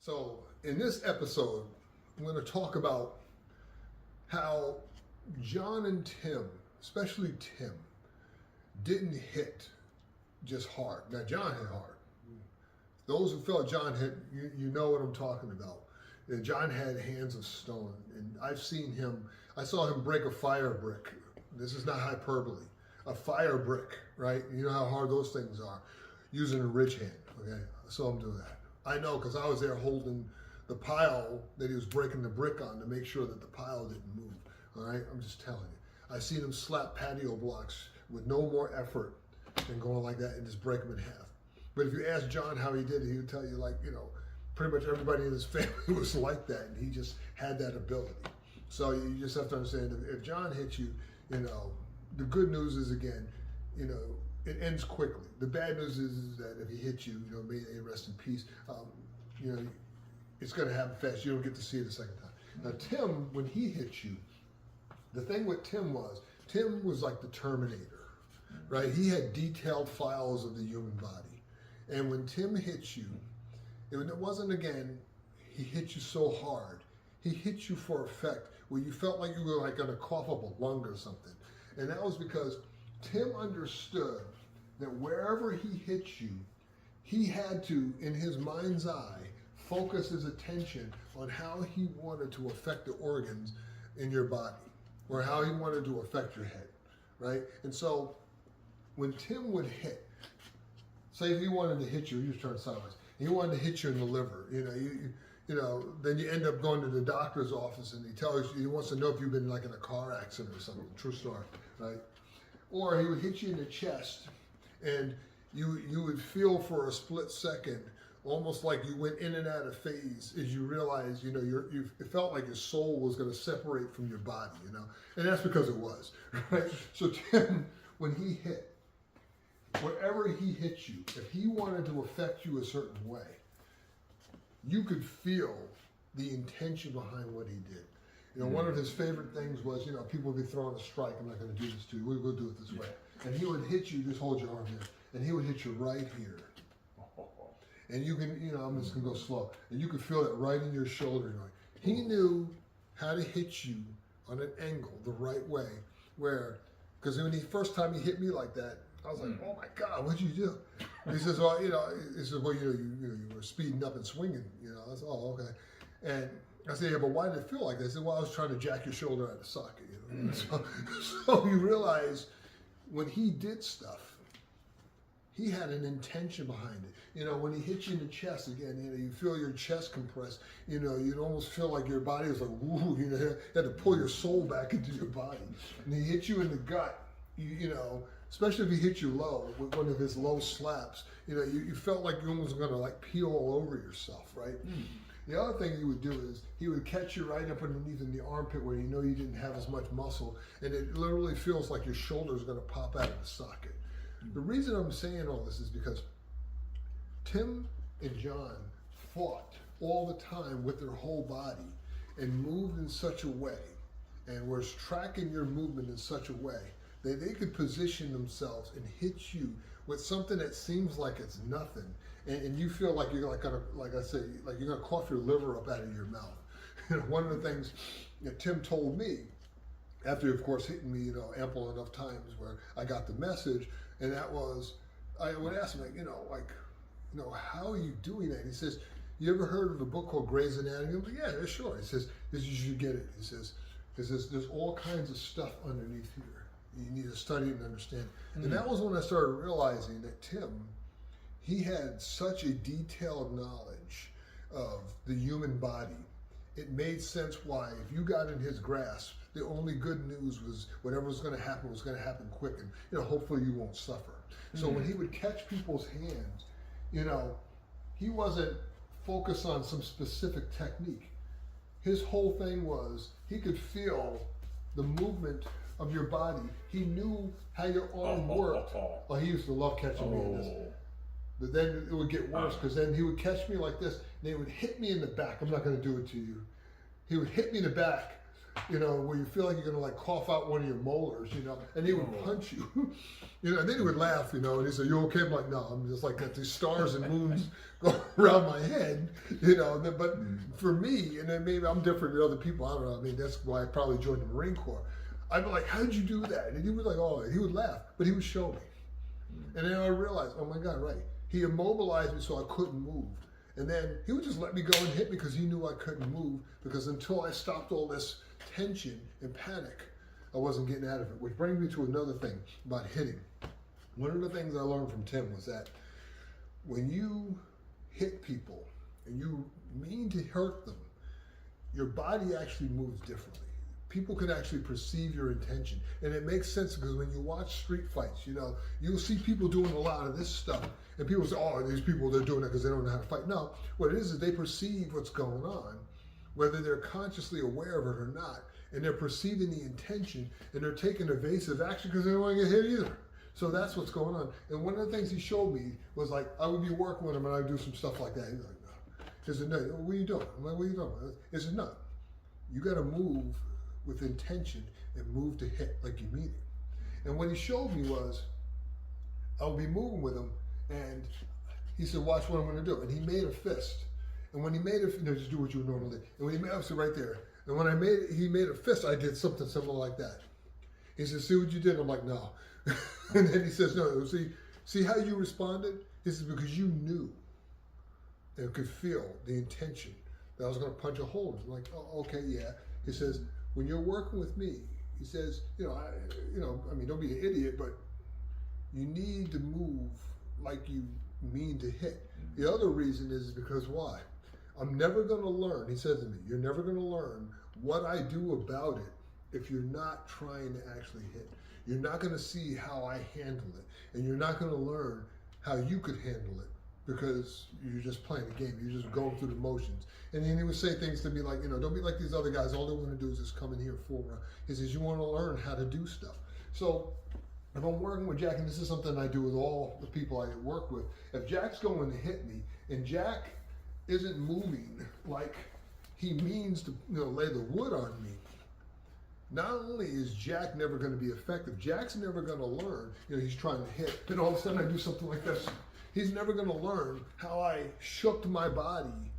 So in this episode, I'm going to talk about how John and Tim, especially Tim, didn't hit just hard. Now John hit hard. Those who felt John hit, you know what I'm talking about. And John had hands of stone, and I've seen him. I saw him break a fire brick. This is not hyperbole. A fire brick, right? You know how hard those things are. Using a ridge hand. Okay, I saw him do that. I know because I was there holding the pile that he was breaking the brick on to make sure that the pile didn't move. All right, I'm just telling you. I seen him slap patio blocks with no more effort than going like that and just break them in half. But if you ask John how he did it, he would tell you, like, you know, pretty much everybody in his family was like that, and he just had that ability. So you just have to understand that if John hits you, you know, the good news is, again, you know, it ends quickly. The bad news is that if he hits you, you know, may they rest in peace. You know, it's going to happen fast. You don't get to see it a second time. Now, Tim, when he hits you, the thing with Tim was like the Terminator, right? He had detailed files of the human body. And when Tim hits you, it wasn't, again, he hit you so hard. He hit you for effect, where you felt like you were like going to cough up a lung or something. And that was because Tim understood that wherever he hit you, he had to, in his mind's eye, focus his attention on how he wanted to affect the organs in your body, or how he wanted to affect your head, right? And so when Tim would hit, say if he wanted to hit you, you turn sideways, he wanted to hit you in the liver, you know, then you end up going to the doctor's office and he wants to know if you've been like in a car accident or something. True story, right? Or he would hit you in the chest, and you would feel for a split second, almost like you went in and out of phase as you realized, you know, it felt like your soul was going to separate from your body, you know, and that's because it was, right? So Tim, when he hit, wherever he hit you, if he wanted to affect you a certain way, you could feel the intention behind what he did. You know, one of his favorite things was, you know, people would be throwing a strike. I'm not going to do this to you. We'll do it this way. And he would hit you, just hold your arm here, and he would hit you right here. And you can, you know, I'm just going to go slow. And you could feel it right in your shoulder. He knew how to hit you on an angle the right way, because when first time he hit me like that, I was like, oh my God, what'd you do? He says, well, you know, you were speeding up and swinging, you know. I said, oh, okay. And I said, yeah, but why did it feel like that? I said, well, I was trying to jack your shoulder out of the socket, you know. So you realize when he did stuff, he had an intention behind it. You know, when he hit you in the chest, again, you know, you feel your chest compress. You know, you'd almost feel like your body was like, woo, you know, you had to pull your soul back into your body. And he hit you in the gut, you know, especially if he hit you low with one of his low slaps, you know, you felt like you almost going to like peel all over yourself, right? The other thing he would do is he would catch you right up underneath in the armpit where you know you didn't have as much muscle, and it literally feels like your shoulder is going to pop out of the socket. The reason I'm saying all this is because Tim and John fought all the time with their whole body and moved in such a way, and was tracking your movement in such a way that they could position themselves and hit you with something that seems like it's nothing, and you feel like you're like gonna, like I say, like you're gonna cough your liver up out of your mouth. You know, one of the things that Tim told me, after of course hitting me, you know, ample enough times where I got the message, and that was, I would ask him, like, you know, how are you doing that? He says, you ever heard of a book called Grey's Anatomy? I'm like, yeah, sure. He says, you should get it. He says, there's all kinds of stuff underneath here. You need to study and understand. And that was when I started realizing that Tim, he had such a detailed knowledge of the human body. It made sense why, if you got in his grasp, the only good news was whatever was going to happen quick, and, you know, hopefully you won't suffer. So when he would catch people's hands, you know, he wasn't focused on some specific technique. His whole thing was he could feel the movement of your body. He knew how your arm worked. Oh, he used to love catching me in this. But then it would get worse, because then he would catch me like this, and he would hit me in the back. I'm not going to do it to you. He would hit me in the back, you know, where you feel like you're gonna like cough out one of your molars, you know, and he would punch you, you know, and then he would laugh, you know, and he said, "You okay?" I'm like, "No, I'm just like got these stars and moons going around my head, you know." But for me, and then maybe I'm different than other people. I don't know. I mean, that's why I probably joined the Marine Corps. I'd be like, "How did you do that?" And he was like, "Oh," he would laugh, but he would show me, and then I realized, oh my God, right? He immobilized me so I couldn't move. And then he would just let me go and hit me because he knew I couldn't move, because until I stopped all this tension and panic, I wasn't getting out of it. Which brings me to another thing about hitting. One of the things I learned from Tim was that when you hit people and you mean to hurt them, your body actually moves differently. People can actually perceive your intention. And it makes sense because when you watch street fights, you know, you'll see people doing a lot of this stuff. And people say, "Oh, these people, they're doing it because they don't know how to fight." No, what it is they perceive what's going on, whether they're consciously aware of it or not. And they're perceiving the intention, and they're taking evasive action because they don't want to get hit either. So that's what's going on. And one of the things he showed me was like, I would be working with him and I would do some stuff like that. He's like, "No." He said, "No, what are you doing?" I'm like, "What are you doing?" He said, "No, you got to move with intention and move to hit like you mean it." And what he showed me was, I would be moving with him, and he said, "Watch what I'm going to do." And he made a fist. And when he made it, you know, just do what you would normally do. And when he made it, I said right there. And when he made a fist, I did something similar like that. He said, "See what you did?" I'm like, "No." And then he says, "No, see how you responded?" He says, "Because you knew and could feel the intention that I was going to punch a hole." I'm like, "Oh, okay, yeah." He says, "When you're working with me," he says, I mean, don't be an idiot, but you need to move like you mean to hit." The other reason is because why? I'm never going to learn, he says to me, "You're never going to learn what I do about it if you're not trying to actually hit. You're not going to see how I handle it, and you're not going to learn how you could handle it because you're just playing a game. You're just going through the motions." And then he would say things to me like, you know, "Don't be like these other guys. All they want to do is just come in here and fool around." He says, "You want to learn how to do stuff." So if I'm working with Jack, and this is something I do with all the people I work with, if Jack's going to hit me and Jack isn't moving like he means to, you know, lay the wood on me, not only is Jack never going to be effective, Jack's never going to learn, you know, he's trying to hit, and all of a sudden I do something like this. He's never going to learn how I shook my body,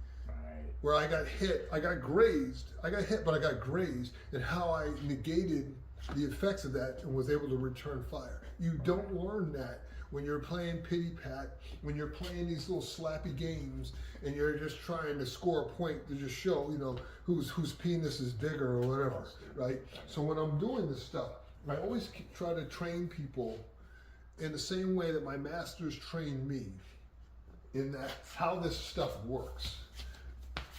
where I got hit, I got hit, but I got grazed, and how I negated the effects of that and was able to return fire. You don't learn that when you're playing pity pat, when you're playing these little slappy games, and you're just trying to score a point to just show, you know, whose penis is bigger or whatever, right? So when I'm doing this stuff, I always try to train people in the same way that my masters trained me, in that how this stuff works.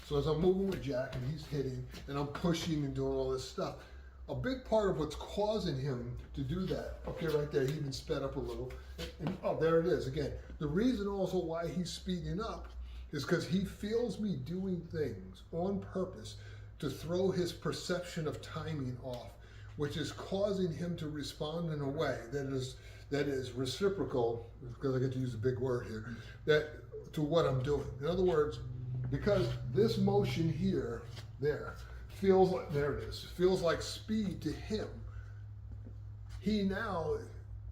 So as I'm moving with Jack and he's hitting and I'm pushing and doing all this stuff, a big part of what's causing him to do that, okay, right there, he even sped up a little, and oh, there it is again. The reason also why he's speeding up is because he feels me doing things on purpose to throw his perception of timing off, which is causing him to respond in a way that is reciprocal, because I get to use a big word here, that to what I'm doing. In other words, because this motion here, feels like, there it is, feels like speed to him, he now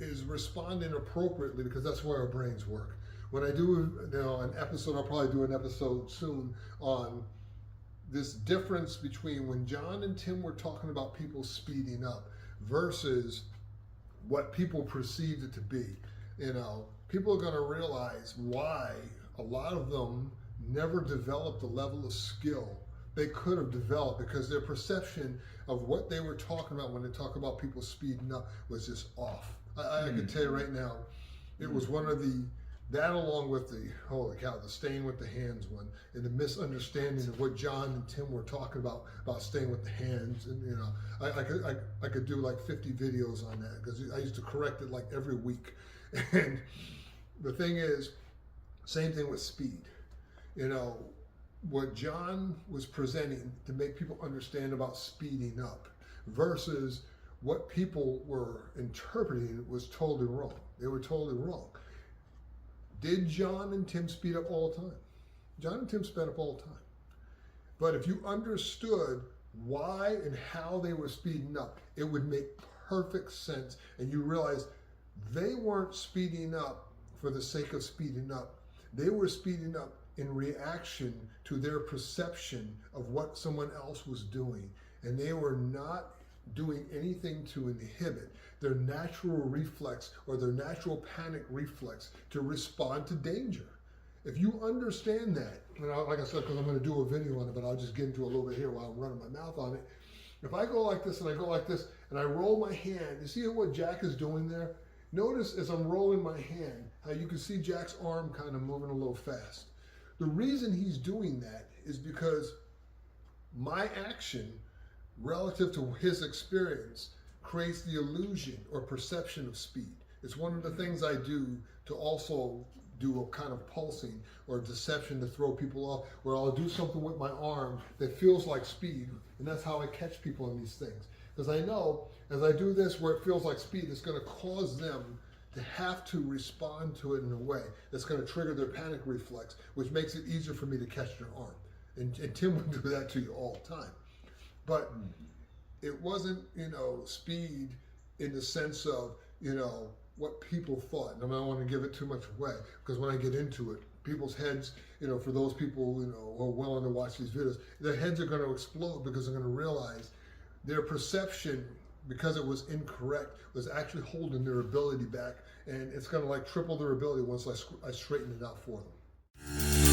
is responding appropriately, because that's where our brains work. When I do, you know, an episode, I'll probably do an episode soon on this difference between when John and Tim were talking about people speeding up versus what people perceived it to be. You know, people are going to realize why a lot of them never developed the level of skill they could have developed, because their perception of what they were talking about when they talk about people speeding up was just off. I can tell you right now, it was one of that along with the, holy cow, the staying with the hands one, and the misunderstanding of what John and Tim were talking about staying with the hands. And you know, I could do like 50 videos on that, because I used to correct it like every week. And the thing is, same thing with speed. You know, what John was presenting to make people understand about speeding up versus what people were interpreting was totally wrong. They were totally wrong. Did John and Tim speed up all the time? John and Tim sped up all the time. But if you understood why and how they were speeding up, it would make perfect sense. And you realize they weren't speeding up for the sake of speeding up. They were speeding up in reaction to their perception of what someone else was doing. And they were not doing anything to inhibit their natural reflex or their natural panic reflex to respond to danger. If you understand that, and like I said, because I'm going to do a video on it, but I'll just get into a little bit here while I'm running my mouth on it. If I go like this and I go like this and I roll my hand, you see what Jack is doing there? Notice as I'm rolling my hand, how you can see Jack's arm kind of moving a little fast. The reason he's doing that is because my action relative to his experience creates the illusion or perception of speed. It's one of the things I do to also do a kind of pulsing or deception to throw people off, where I'll do something with my arm that feels like speed, and that's how I catch people in these things. Because I know as I do this where it feels like speed, it's going to cause them to have to respond to it in a way that's going to trigger their panic reflex, which makes it easier for me to catch their arm. And Tim would do that to you all the time. But it wasn't, speed in the sense of, what people thought. And I don't want to give it too much away, because when I get into it, people's heads, for those people, who are willing to watch these videos, their heads are going to explode because they're going to realize their perception, because it was incorrect, was actually holding their ability back. And it's going to like triple their ability once I straighten it out for them.